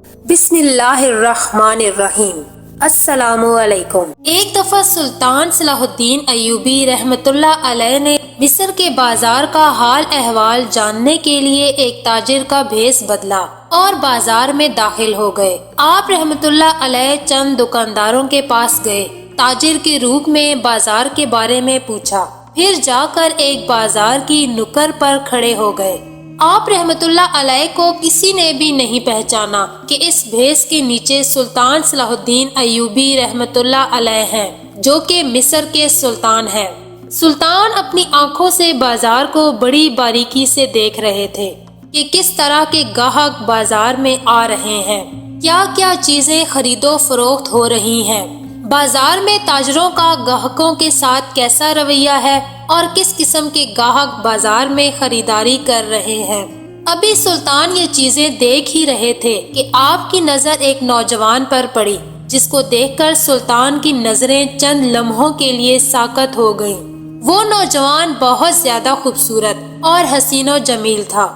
بسم اللہ الرحمن الرحیم۔ السلام علیکم۔ ایک دفعہ سلطان صلاح الدین ایوبی رحمۃ اللہ علیہ نے مصر کے بازار کا حال احوال جاننے کے لیے ایک تاجر کا بھیس بدلا اور بازار میں داخل ہو گئے۔ آپ رحمۃ اللہ علیہ چند دکانداروں کے پاس گئے، تاجر کے روپ میں بازار کے بارے میں پوچھا، پھر جا کر ایک بازار کی نکر پر کھڑے ہو گئے۔ آپ رحمت اللہ علیہ کو کسی نے بھی نہیں پہچانا کہ اس بھیس کے نیچے سلطان صلاح الدین ایوبی رحمت اللہ علیہ ہیں، جو کہ مصر کے سلطان ہیں۔ سلطان اپنی آنکھوں سے بازار کو بڑی باریکی سے دیکھ رہے تھے کہ کس طرح کے گاہک بازار میں آ رہے ہیں، کیا کیا چیزیں خرید و فروخت ہو رہی ہیں، بازار میں تاجروں کا گاہکوں کے ساتھ کیسا رویہ ہے اور کس قسم کے گاہک بازار میں خریداری کر رہے ہیں۔ ابھی سلطان یہ چیزیں دیکھ ہی رہے تھے کہ آپ کی نظر ایک نوجوان پر پڑی، جس کو دیکھ کر سلطان کی نظریں چند لمحوں کے لیے ساکت ہو گئیں۔ وہ نوجوان بہت زیادہ خوبصورت اور حسین و جمیل تھا۔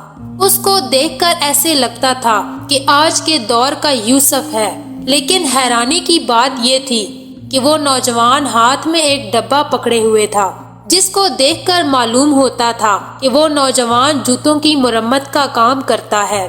اس کو دیکھ کر ایسے لگتا تھا کہ آج کے دور کا یوسف ہے، لیکن حیرانی کی بات یہ تھی کہ وہ نوجوان ہاتھ میں ایک ڈبہ پکڑے ہوئے تھا، جس کو دیکھ کر معلوم ہوتا تھا کہ وہ نوجوان جوتوں کی مرمت کا کام کرتا ہے۔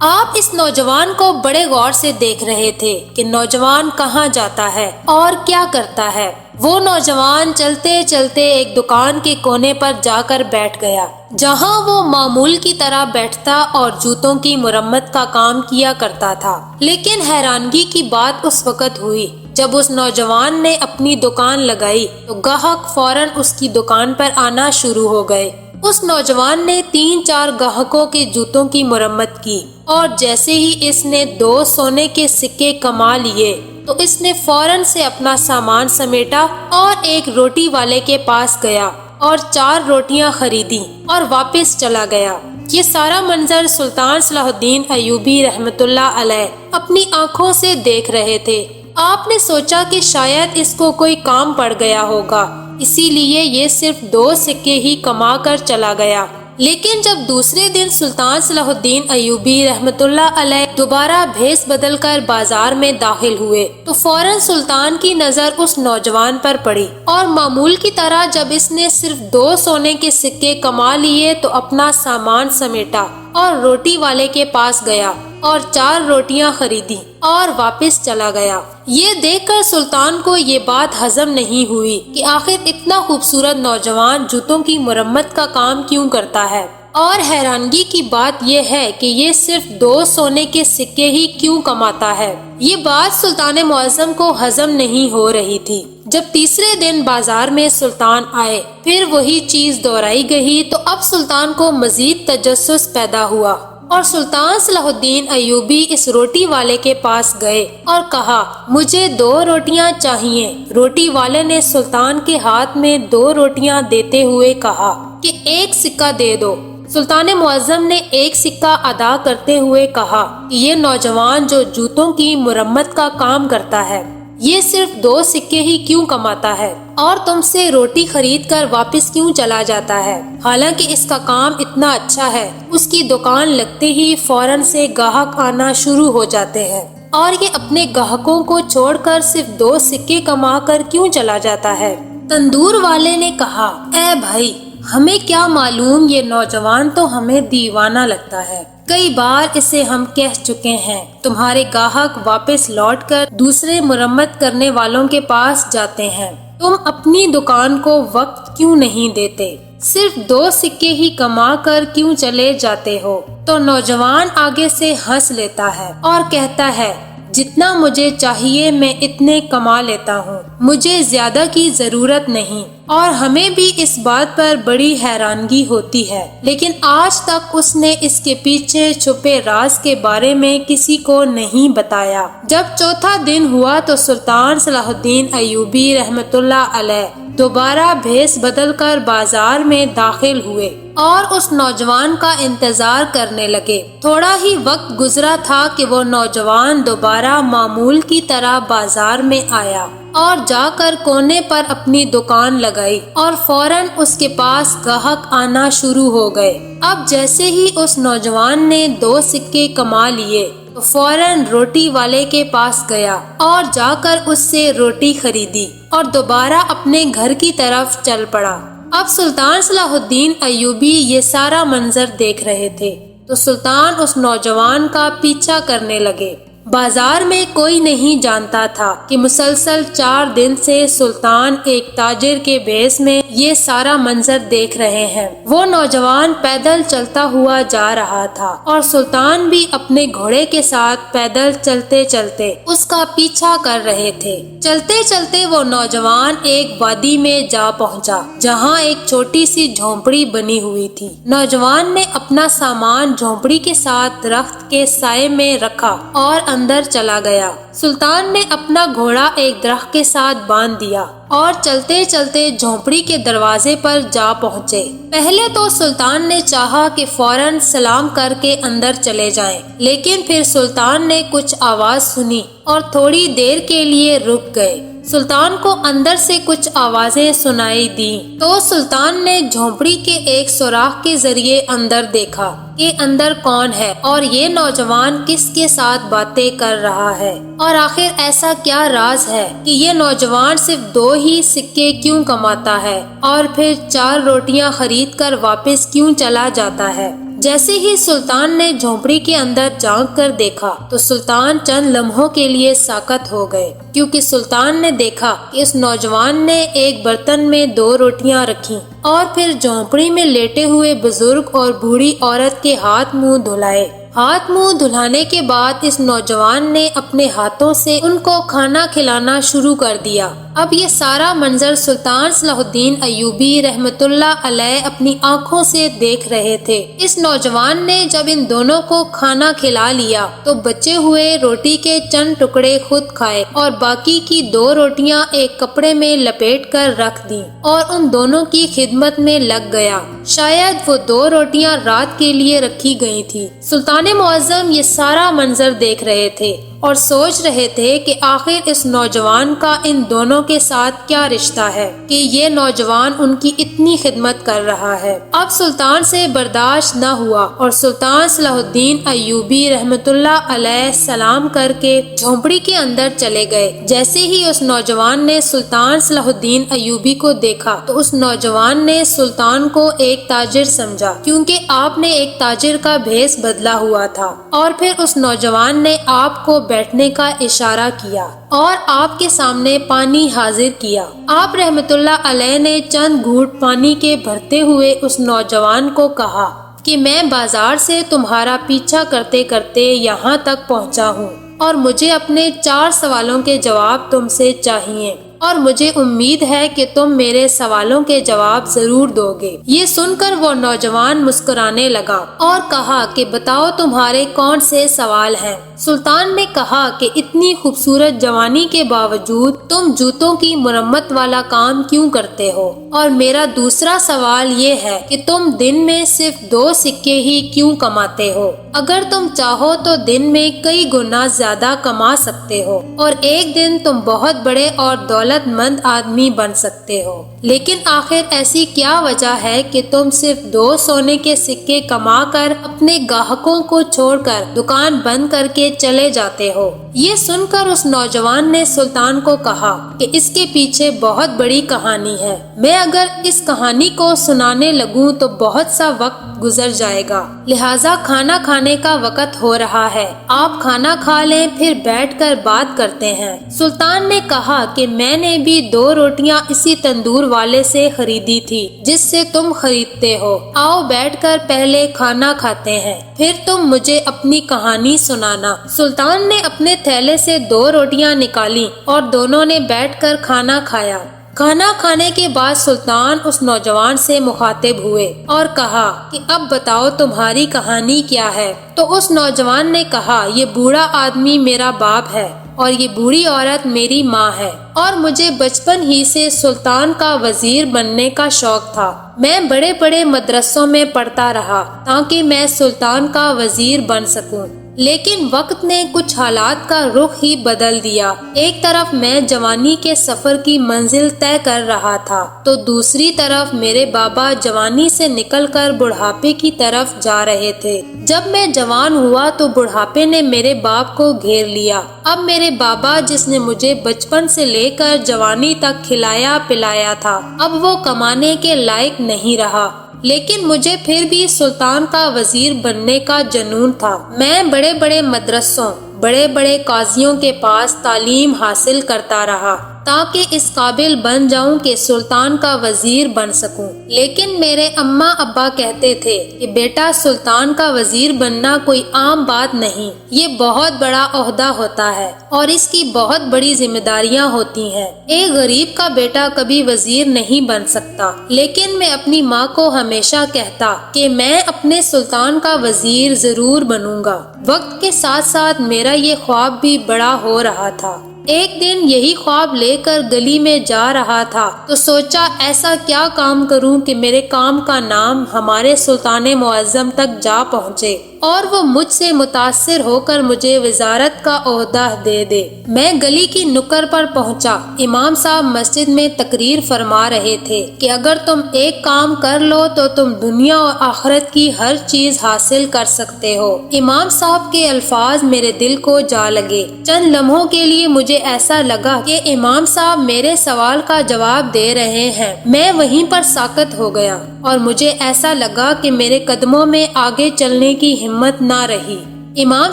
آپ اس نوجوان کو بڑے غور سے دیکھ رہے تھے کہ نوجوان کہاں جاتا ہے اور کیا کرتا ہے۔ وہ نوجوان چلتے چلتے ایک دکان کے کونے پر جا کر بیٹھ گیا، جہاں وہ معمول کی طرح بیٹھتا اور جوتوں کی مرمت کا کام کیا کرتا تھا۔ لیکن حیرانگی کی بات اس وقت ہوئی جب اس نوجوان نے اپنی دکان لگائی تو گاہک فوراً اس کی دکان پر آنا شروع ہو گئے۔ اس نوجوان نے 3-4 گاہکوں کے جوتوں کی مرمت کی، اور جیسے ہی اس نے 2 سونے کے سکے کما لیے تو اس نے فوراً سے اپنا سامان سمیٹا اور ایک روٹی والے کے پاس گیا اور 4 روٹیاں خریدی اور واپس چلا گیا۔ یہ سارا منظر سلطان صلاح الدین ایوبی رحمت اللہ علیہ اپنی آنکھوں سے دیکھ رہے تھے۔ آپ نے سوچا کہ شاید اس کو کوئی کام پڑ گیا ہوگا، اسی لیے یہ صرف 2 سکے ہی کما کر چلا گیا۔ لیکن جب دوسرے دن سلطان صلاح الدین ایوبی رحمت اللہ علیہ دوبارہ بھیس بدل کر بازار میں داخل ہوئے تو فوراً سلطان کی نظر اس نوجوان پر پڑی، اور معمول کی طرح جب اس نے صرف 2 سونے کے سکے کما لیے تو اپنا سامان سمیٹا اور روٹی والے کے پاس گیا اور 4 روٹیاں خریدی اور واپس چلا گیا۔ یہ دیکھ کر سلطان کو یہ بات ہضم نہیں ہوئی کہ آخر اتنا خوبصورت نوجوان جوتوں کی مرمت کا کام کیوں کرتا ہے، اور حیرانگی کی بات یہ ہے کہ یہ صرف 2 سونے کے سکے ہی کیوں کماتا ہے۔ یہ بات سلطان معظم کو ہضم نہیں ہو رہی تھی۔ جب تیسرے دن بازار میں سلطان آئے، پھر وہی چیز دہرائی گئی تو اب سلطان کو مزید تجسس پیدا ہوا، اور سلطان صلاح الدین ایوبی اس روٹی والے کے پاس گئے اور کہا، مجھے 2 روٹیاں چاہیے۔ روٹی والے نے سلطان کے ہاتھ میں 2 روٹیاں دیتے ہوئے کہا کہ 1 سکہ دے دو۔ سلطان معظم نے 1 سکہ ادا کرتے ہوئے کہا کہ یہ نوجوان جو جوتوں کی مرمت کا کام کرتا ہے، یہ صرف 2 سکے ہی کیوں کماتا ہے اور تم سے روٹی خرید کر واپس کیوں چلا جاتا ہے، حالانکہ اس کا کام اتنا اچھا ہے۔ اس کی دکان لگتے ہی فوراً سے گاہک آنا شروع ہو جاتے ہیں، اور یہ اپنے گاہکوں کو چھوڑ کر صرف 2 سکے کما کر کیوں چلا جاتا ہے۔ تندور والے نے کہا، اے بھائی، ہمیں کیا معلوم، یہ نوجوان تو ہمیں دیوانہ لگتا ہے۔ کئی بار اسے ہم کہہ چکے ہیں، تمہارے گاہک واپس لوٹ کر دوسرے مرمت کرنے والوں کے پاس جاتے ہیں، تم اپنی دکان کو وقت کیوں نہیں دیتے، صرف 2 سکے ہی کما کر کیوں چلے جاتے ہو؟ تو نوجوان آگے سے ہنس لیتا ہے اور کہتا ہے، جتنا مجھے چاہیے میں اتنے کما لیتا ہوں، مجھے زیادہ کی ضرورت نہیں۔ اور ہمیں بھی اس بات پر بڑی حیرانگی ہوتی ہے، لیکن آج تک اس نے اس کے پیچھے چھپے راز کے بارے میں کسی کو نہیں بتایا۔ جب چوتھا دن ہوا تو سلطان صلاح الدین ایوبی رحمت اللہ علیہ دوبارہ بھیس بدل کر بازار میں داخل ہوئے اور اس نوجوان کا انتظار کرنے لگے۔ تھوڑا ہی وقت گزرا تھا کہ وہ نوجوان دوبارہ معمول کی طرح بازار میں آیا اور جا کر کونے پر اپنی دکان لگائی، اور فوراً اس کے پاس گاہک آنا شروع ہو گئے۔ اب جیسے ہی اس نوجوان نے 2 سکے کما لیے تو فوراً روٹی والے کے پاس گیا اور جا کر اس سے روٹی خریدی اور دوبارہ اپنے گھر کی طرف چل پڑا۔ اب سلطان صلاح الدین ایوبی یہ سارا منظر دیکھ رہے تھے تو سلطان اس نوجوان کا پیچھا کرنے لگے۔ بازار میں کوئی نہیں جانتا تھا کہ مسلسل 4 دن سے سلطان ایک تاجر کے بھیس میں یہ سارا منظر دیکھ رہے ہیں۔ وہ نوجوان پیدل چلتا ہوا جا رہا تھا اور سلطان بھی اپنے گھوڑے کے ساتھ پیدل چلتے چلتے اس کا پیچھا کر رہے تھے۔ چلتے چلتے وہ نوجوان ایک وادی میں جا پہنچا جہاں ایک چھوٹی سی جھونپڑی بنی ہوئی تھی۔ نوجوان نے اپنا سامان جھونپڑی کے ساتھ درخت کے سائے میں رکھا اور اندر چلا گیا۔ سلطان نے اپنا گھوڑا ایک درخت کے ساتھ باندھ دیا اور چلتے چلتے جھونپڑی کے دروازے پر جا پہنچے۔ پہلے تو سلطان نے چاہا کہ فوراً سلام کر کے اندر چلے جائیں، لیکن پھر سلطان نے کچھ آواز سنی اور تھوڑی دیر کے لیے رک گئے۔ سلطان کو اندر سے کچھ آوازیں سنائی دیں تو سلطان نے جھونپڑی کے ایک سوراخ کے ذریعے اندر دیکھا کہ اندر کون ہے اور یہ نوجوان کس کے ساتھ باتیں کر رہا ہے، اور آخر ایسا کیا راز ہے کہ یہ نوجوان صرف 2 ہی سکے کیوں کماتا ہے اور پھر 4 روٹیاں خرید کر واپس کیوں چلا جاتا ہے۔ جیسے ہی سلطان نے جھونپڑی کے اندر جھانک کر دیکھا تو سلطان چند لمحوں کے لیے ساکت ہو گئے، کیونکہ سلطان نے دیکھا کہ اس نوجوان نے ایک برتن میں 2 روٹیاں رکھیں اور پھر جھونپڑی میں لیٹے ہوئے بزرگ اور بوڑھی عورت کے ہاتھ منہ دھلائے۔ ہاتھ منہ دھلانے کے بعد اس نوجوان نے اپنے ہاتھوں سے ان کو کھانا کھلانا شروع کر دیا۔ اب یہ سارا منظر سلطان صلاح الدین ایوبی رحمت اللہ علیہ اپنی آنکھوں سے دیکھ رہے تھے۔ اس نوجوان نے جب ان دونوں کو کھانا کھلا لیا تو بچے ہوئے روٹی کے چند ٹکڑے خود کھائے اور باقی کی 2 روٹیاں ایک کپڑے میں لپیٹ کر رکھ دیں اور ان دونوں کی خدمت میں لگ گیا۔ شاید وہ 2 روٹیاں رات کے لیے رکھی گئی تھی۔ سلطان معظم یہ سارا منظر دیکھ رہے تھے اور سوچ رہے تھے کہ آخر اس نوجوان کا ان دونوں کے ساتھ کیا رشتہ ہے کہ یہ نوجوان ان کی اتنی خدمت کر رہا ہے۔ اب سلطان سے برداشت نہ ہوا اور سلطان صلاح الدین ایوبی رحمت اللہ علیہ سلام کر کے جھونپڑی کے اندر چلے گئے۔ جیسے ہی اس نوجوان نے سلطان صلاح الدین ایوبی کو دیکھا تو اس نوجوان نے سلطان کو ایک تاجر سمجھا، کیونکہ آپ نے ایک تاجر کا بھیس بدلا ہوا تھا، اور پھر اس نوجوان نے آپ کو بیٹھنے کا اشارہ کیا اور آپ کے سامنے پانی حاضر کیا۔ آپ رحمت اللہ علیہ نے چند گھونٹ پانی کے بھرتے ہوئے اس نوجوان کو کہا کہ میں بازار سے تمہارا پیچھا کرتے کرتے یہاں تک پہنچا ہوں اور مجھے اپنے 4 سوالوں کے جواب تم سے چاہیے، اور مجھے امید ہے کہ تم میرے سوالوں کے جواب ضرور دو گے۔ یہ سن کر وہ نوجوان مسکرانے لگا اور کہا کہ بتاؤ تمہارے کون سے سوال ہیں۔ سلطان نے کہا کہ اتنی خوبصورت جوانی کے باوجود تم جوتوں کی مرمت والا کام کیوں کرتے ہو، اور میرا دوسرا سوال یہ ہے کہ تم دن میں صرف 2 سکے ہی کیوں کماتے ہو؟ اگر تم چاہو تو دن میں کئی گنا زیادہ کما سکتے ہو اور ایک دن تم بہت بڑے اور دولت مند آدمی بن سکتے ہو، لیکن آخر ایسی کیا وجہ ہے کہ تم صرف 2 سونے کے سکے کما کر اپنے گاہکوں کو چھوڑ کر دکان بند کر کے چلے جاتے ہو؟ یہ سن کر اس نوجوان نے سلطان کو کہا کہ اس کے پیچھے بہت بڑی کہانی ہے، میں اگر اس کہانی کو سنانے لگوں تو بہت سا وقت گزر جائے گا، لہٰذا کھانا کھانے کا وقت ہو رہا ہے، آپ کھانا کھا لیں پھر بیٹھ کر بات کرتے ہیں۔ سلطان نے کہا کہ میں نے بھی 2 روٹیاں اسی تندور والے سے خریدی تھی جس سے تم خریدتے ہو، آؤ بیٹھ کر پہلے کھانا کھاتے ہیں، پھر تم مجھے اپنی کہانی سنانا۔ سلطان نے اپنے تھیلے سے 2 روٹیاں نکالی اور دونوں نے بیٹھ کر کھانا کھایا۔ کھانا کھانے کے بعد سلطان اس نوجوان سے مخاطب ہوئے اور کہا کہ اب بتاؤ تمہاری کہانی کیا ہے؟ تو اس نوجوان نے کہا یہ بوڑھا آدمی میرا باپ ہے اور یہ بوڑھی عورت میری ماں ہے، اور مجھے بچپن ہی سے سلطان کا وزیر بننے کا شوق تھا۔ میں بڑے بڑے مدرسوں میں پڑھتا رہا تاکہ میں سلطان کا وزیر بن سکوں۔ لیکن وقت نے کچھ حالات کا رخ ہی بدل دیا۔ ایک طرف میں جوانی کے سفر کی منزل طے کر رہا تھا تو دوسری طرف میرے بابا جوانی سے نکل کر بڑھاپے کی طرف جا رہے تھے۔ جب میں جوان ہوا تو بڑھاپے نے میرے باپ کو گھیر لیا۔ اب میرے بابا جس نے مجھے بچپن سے لے کر جوانی تک کھلایا پلایا تھا، اب وہ کمانے کے لائق نہیں رہا۔ لیکن مجھے پھر بھی سلطان کا وزیر بننے کا جنون تھا۔ میں بڑے بڑے مدرسوں، بڑے بڑے قاضیوں کے پاس تعلیم حاصل کرتا رہا تاکہ اس قابل بن جاؤں کہ سلطان کا وزیر بن سکوں۔ لیکن میرے اماں ابا کہتے تھے کہ بیٹا، سلطان کا وزیر بننا کوئی عام بات نہیں، یہ بہت بڑا عہدہ ہوتا ہے اور اس کی بہت بڑی ذمہ داریاں ہوتی ہیں۔ ایک غریب کا بیٹا کبھی وزیر نہیں بن سکتا۔ لیکن میں اپنی ماں کو ہمیشہ کہتا کہ میں اپنے سلطان کا وزیر ضرور بنوں گا۔ وقت کے ساتھ ساتھ میرا یہ خواب بھی بڑا ہو رہا تھا۔ ایک دن یہی خواب لے کر گلی میں جا رہا تھا تو سوچا ایسا کیا کام کروں کہ میرے کام کا نام ہمارے سلطان معظم تک جا پہنچے اور وہ مجھ سے متاثر ہو کر مجھے وزارت کا عہدہ دے دے۔ میں گلی کی نکڑ پر پہنچا۔ امام صاحب مسجد میں تقریر فرما رہے تھے کہ اگر تم ایک کام کر لو تو تم دنیا اور آخرت کی ہر چیز حاصل کر سکتے ہو۔ امام صاحب کے الفاظ میرے دل کو جا لگے۔ چند لمحوں کے لیے مجھے ایسا لگا کہ امام صاحب میرے سوال کا جواب دے رہے ہیں۔ میں وہیں پر ساکت ہو گیا اور مجھے ایسا لگا کہ میرے قدموں میں آگے چلنے کی ہمت نہ رہی۔ امام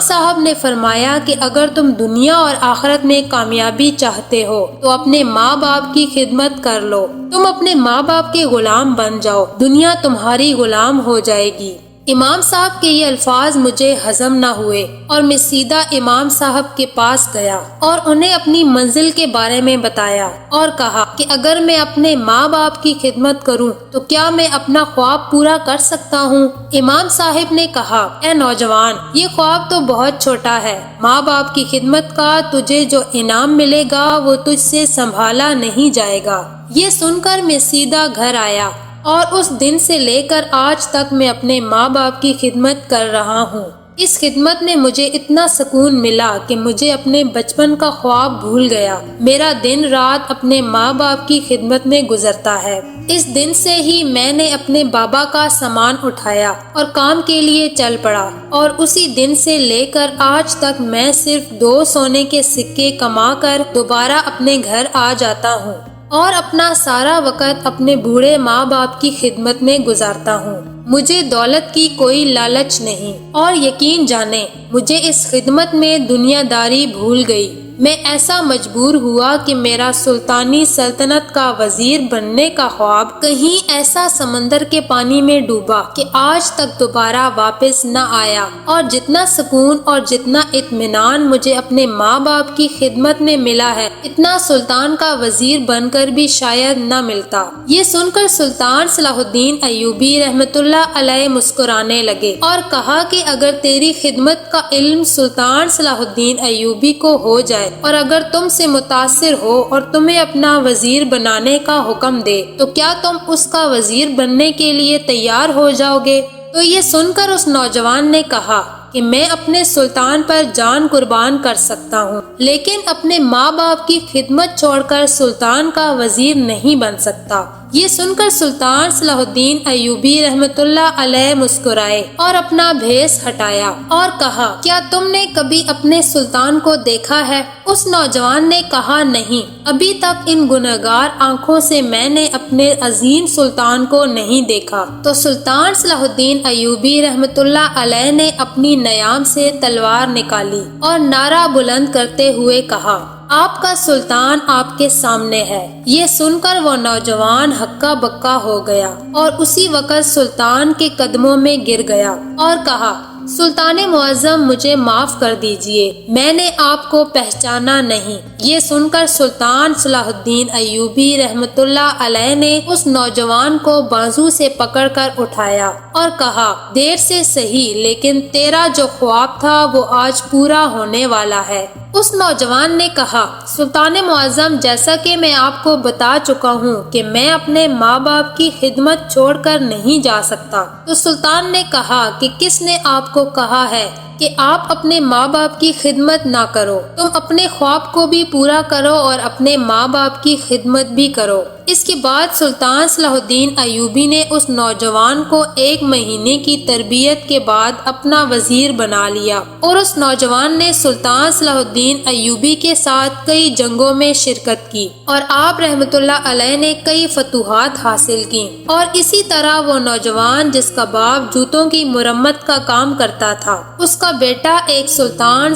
صاحب نے فرمایا کہ اگر تم دنیا اور آخرت میں کامیابی چاہتے ہو تو اپنے ماں باپ کی خدمت کر لو۔ تم اپنے ماں باپ کے غلام بن جاؤ، دنیا تمہاری غلام ہو جائے گی۔ امام صاحب کے یہ الفاظ مجھے ہضم نہ ہوئے اور میں سیدھا امام صاحب کے پاس گیا اور انہیں اپنی منزل کے بارے میں بتایا اور کہا کہ اگر میں اپنے ماں باپ کی خدمت کروں تو کیا میں اپنا خواب پورا کر سکتا ہوں؟ امام صاحب نے کہا، اے نوجوان، یہ خواب تو بہت چھوٹا ہے۔ ماں باپ کی خدمت کا تجھے جو انعام ملے گا وہ تجھ سے سنبھالا نہیں جائے گا۔ یہ سن کر میں سیدھا گھر آیا اور اس دن سے لے کر آج تک میں اپنے ماں باپ کی خدمت کر رہا ہوں۔ اس خدمت میں مجھے اتنا سکون ملا کہ مجھے اپنے بچپن کا خواب بھول گیا۔ میرا دن رات اپنے ماں باپ کی خدمت میں گزرتا ہے۔ اس دن سے ہی میں نے اپنے بابا کا سامان اٹھایا اور کام کے لیے چل پڑا اور اسی دن سے لے کر آج تک میں صرف 2 سونے کے سکے کما کر دوبارہ اپنے گھر آ جاتا ہوں اور اپنا سارا وقت اپنے بوڑھے ماں باپ کی خدمت میں گزارتا ہوں۔ مجھے دولت کی کوئی لالچ نہیں اور یقین جانیں مجھے اس خدمت میں دنیا داری بھول گئی۔ میں ایسا مجبور ہوا کہ میرا سلطانی سلطنت کا وزیر بننے کا خواب کہیں ایسا سمندر کے پانی میں ڈوبا کہ آج تک دوبارہ واپس نہ آیا، اور جتنا سکون اور جتنا اطمینان مجھے اپنے ماں باپ کی خدمت میں ملا ہے اتنا سلطان کا وزیر بن کر بھی شاید نہ ملتا۔ یہ سن کر سلطان صلاح الدین ایوبی رحمۃ اللہ علیہ مسکرانے لگے اور کہا کہ اگر تیری خدمت کا علم سلطان صلاح الدین ایوبی کو ہو جائے اور اگر تم سے متاثر ہو اور تمہیں اپنا وزیر بنانے کا حکم دے تو کیا تم اس کا وزیر بننے کے لیے تیار ہو جاؤ گے؟ تو یہ سن کر اس نوجوان نے کہا کہ میں اپنے سلطان پر جان قربان کر سکتا ہوں لیکن اپنے ماں باپ کی خدمت چھوڑ کر سلطان کا وزیر نہیں بن سکتا۔ یہ سن کر سلطان صلاح الدین ایوبی رحمۃ اللہ علیہ مسکرائے اور اپنا بھیس ہٹایا اور کہا، کیا تم نے کبھی اپنے سلطان کو دیکھا ہے؟ اس نوجوان نے کہا، نہیں، ابھی تک ان گنہگار آنکھوں سے میں نے اپنے عظیم سلطان کو نہیں دیکھا۔ تو سلطان صلاح الدین ایوبی رحمۃ اللہ علیہ نے اپنی نیام سے تلوار نکالی اور نعرہ بلند کرتے ہوئے کہا، آپ کا سلطان آپ کے سامنے ہے۔ یہ سن کر وہ نوجوان ہکا بکا ہو گیا اور اسی وقت سلطان کے قدموں میں گر گیا اور کہا، سلطان معظم، مجھے معاف کر دیجئے، میں نے آپ کو پہچانا نہیں۔ یہ سن کر سلطان صلاح الدین ایوبی رحمۃ اللہ علیہ نے اس نوجوان کو بازو سے پکڑ کر اٹھایا اور کہا، دیر سے صحیح لیکن تیرا جو خواب تھا وہ آج پورا ہونے والا ہے۔ اس نوجوان نے کہا، سلطان معظم، جیسا کہ میں آپ کو بتا چکا ہوں کہ میں اپنے ماں باپ کی خدمت چھوڑ کر نہیں جا سکتا۔ تو سلطان نے کہا کہ کس نے آپ کو کہا ہے کہ آپ اپنے ماں باپ کی خدمت نہ کرو، تم اپنے خواب کو بھی پورا کرو اور اپنے ماں باپ کی خدمت بھی کرو۔ اس کے بعد سلطان صلاح الدین ایوبی نے اس نوجوان کو 1 مہینے کی تربیت کے بعد اپنا وزیر بنا لیا، اور اس نوجوان نے سلطان صلاح الدین ایوبی کے ساتھ کئی جنگوں میں شرکت کی، اور آپ رحمت اللہ علیہ نے کئی فتوحات حاصل کی۔ اور اسی طرح وہ نوجوان جس کا باپ جوتوں کی مرمت کا کام کرتا تھا، اس کا بیٹا ایک سلطان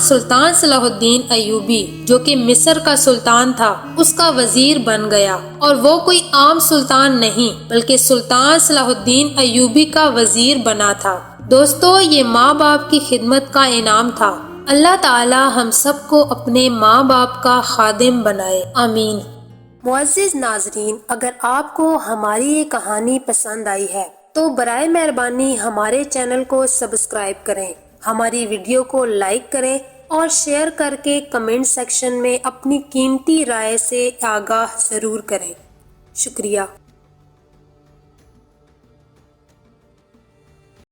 صلاح الدین ایوبی جو کہ مصر کا سلطان تھا، اس کا وزیر بن گیا، اور وہ کوئی عام سلطان نہیں بلکہ سلطان صلاح الدین ایوبی کا وزیر بنا تھا۔ دوستو، یہ ماں باپ کی خدمت کا انعام تھا۔ اللہ تعالی ہم سب کو اپنے ماں باپ کا خادم بنائے، آمین۔ معزز ناظرین، اگر آپ کو ہماری یہ کہانی پسند آئی ہے تو برائے مہربانی ہمارے چینل کو سبسکرائب کریں، ہماری ویڈیو کو لائک کریں اور شیئر کر کے کمنٹ سیکشن میں اپنی قیمتی رائے سے آگاہ ضرور کریں۔ شکریہ۔